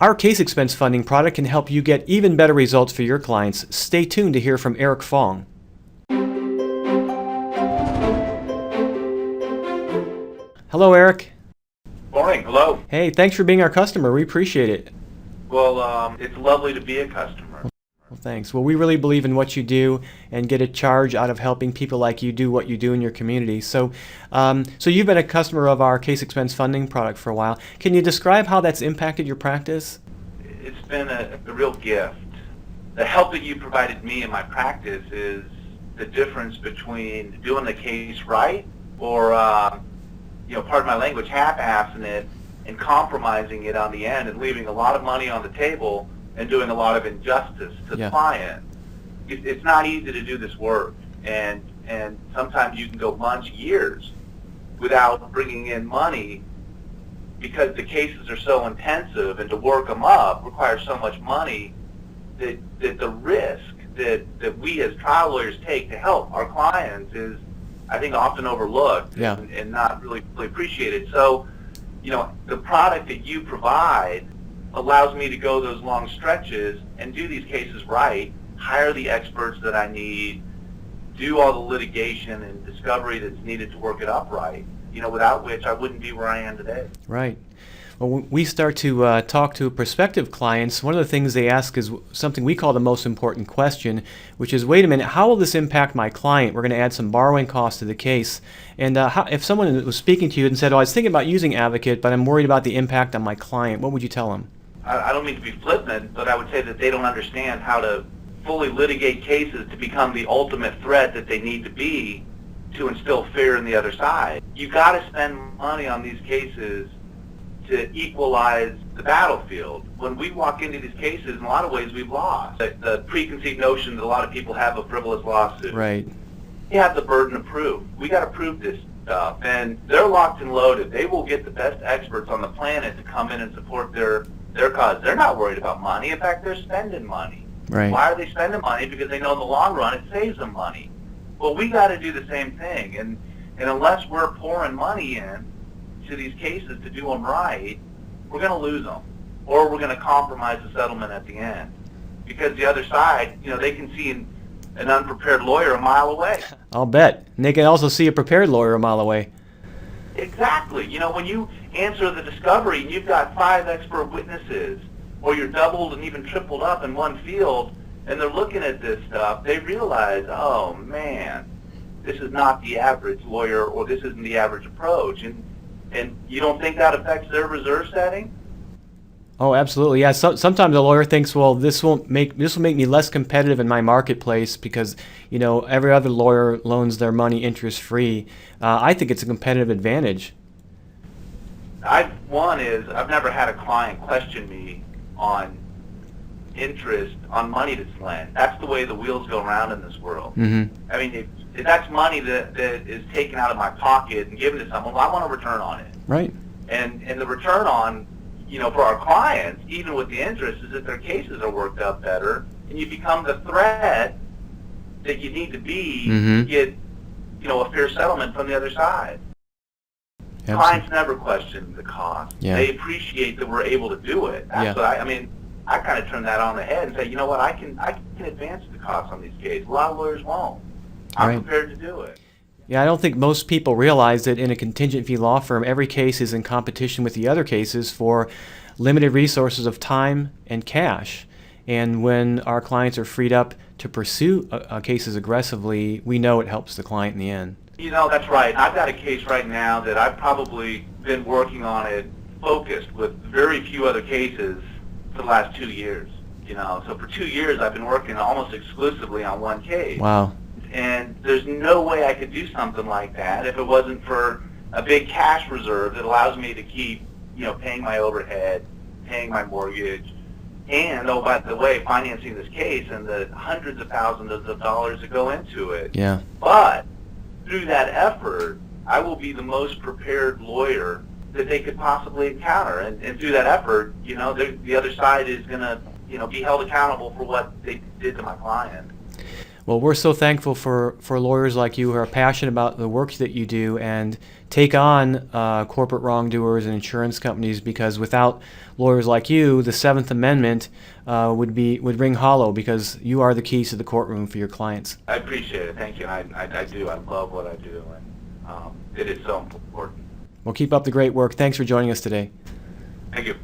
Our case expense funding product can help you get even better results for your clients. Stay tuned to hear from Eric Fong. Hello, Eric. Morning. Hello. Hey, thanks for being our customer. We appreciate it. Well, it's lovely to be a customer. Well, thanks. Well, we really believe in what you do and get a charge out of helping people like you do what you do in your community. So you've been a customer of our case expense funding product for a while. Can you describe how that's impacted your practice? It's been a real gift. The help that you provided me in my practice is the difference between doing the case right or, pardon my language, half-assing it and compromising it on the end and leaving a lot of money on the table and doing a lot of injustice to the client. It's not easy to do this work, and sometimes you can go months, years without bringing in money because the cases are so intensive, and to work them up requires so much money that the risk that we as trial lawyers take to help our clients is, I think, often overlooked and not really appreciated. So, the product that you provide allows me to go those long stretches and do these cases right, hire the experts that I need, do all the litigation and discovery that's needed to work it up right, without which I wouldn't be where I am today. Right. Well, when we start to talk to prospective clients, one of the things they ask is something we call the most important question, which is, wait a minute, how will this impact my client? We're going to add some borrowing costs to the case. And if someone was speaking to you and said, oh, I was thinking about using Advocate, but I'm worried about the impact on my client, what would you tell them? I don't mean to be flippant, but I would say that they don't understand how to fully litigate cases to become the ultimate threat that they need to be to instill fear in the other side. You've got to spend money on these cases to equalize the battlefield. When we walk into these cases, in a lot of ways we've lost. The preconceived notion that a lot of people have of frivolous lawsuits. Right. You have the burden of proof. We got to prove this stuff, and they're locked and loaded. They will get the best experts on the planet to come in and support their cause. They're not worried about money. In fact, they're spending money. Right. Why are they spending money? Because they know in the long run it saves them money. Well, we got to do the same thing, and unless we're pouring money in to these cases to do them right, we're going to lose them, or we're going to compromise the settlement at the end, because the other side, they can see an unprepared lawyer a mile away. I'll bet. And they can also see a prepared lawyer a mile away. Exactly. When you answer the discovery and you've got 5 expert witnesses, or you're doubled and even tripled up in one field, and they're looking at this stuff, they realize, oh man, this is not the average lawyer, or this isn't the average approach. And you don't think that affects their reserve setting? Oh, absolutely. Yeah. Sometimes a lawyer thinks, well, this will make me less competitive in my marketplace because every other lawyer loans their money interest free. I think it's a competitive advantage. I've never had a client question me on interest on money that's lent. That's the way the wheels go around in this world. Mm-hmm. I mean, if that's money that is taken out of my pocket and given to someone, well, I want a return on it. Right. And the return on, for our clients, even with the interest, is that their cases are worked up better, and you become the threat that you need to be to get, a fair settlement from the other side. Absolutely. Clients never question the cost. Yeah. They appreciate that we're able to do it. That's what I kind of turn that on the head and say, you know what, I can advance the cost on these cases. A lot of lawyers won't. I'm prepared to do it. Yeah, I don't think most people realize that in a contingent fee law firm, every case is in competition with the other cases for limited resources of time and cash. And when our clients are freed up to pursue cases aggressively, we know it helps the client in the end. That's right. I've got a case right now that I've probably been working on it focused with very few other cases for the last 2 years. So for 2 years I've been working almost exclusively on one case. Wow. And there's no way I could do something like that if it wasn't for a big cash reserve that allows me to keep, paying my overhead, paying my mortgage, and, oh, by the way, financing this case and the hundreds of thousands of dollars that go into it. Yeah. But through that effort, I will be the most prepared lawyer that they could possibly encounter. And through that effort, the other side is going to, be held accountable for what they did to my client. Well, we're so thankful for lawyers like you who are passionate about the work that you do and take on corporate wrongdoers and insurance companies, because without lawyers like you, the Seventh Amendment would ring hollow, because you are the keys to the courtroom for your clients. I appreciate it. Thank you. I do. I love what I do, and it is so important. Well, keep up the great work. Thanks for joining us today. Thank you.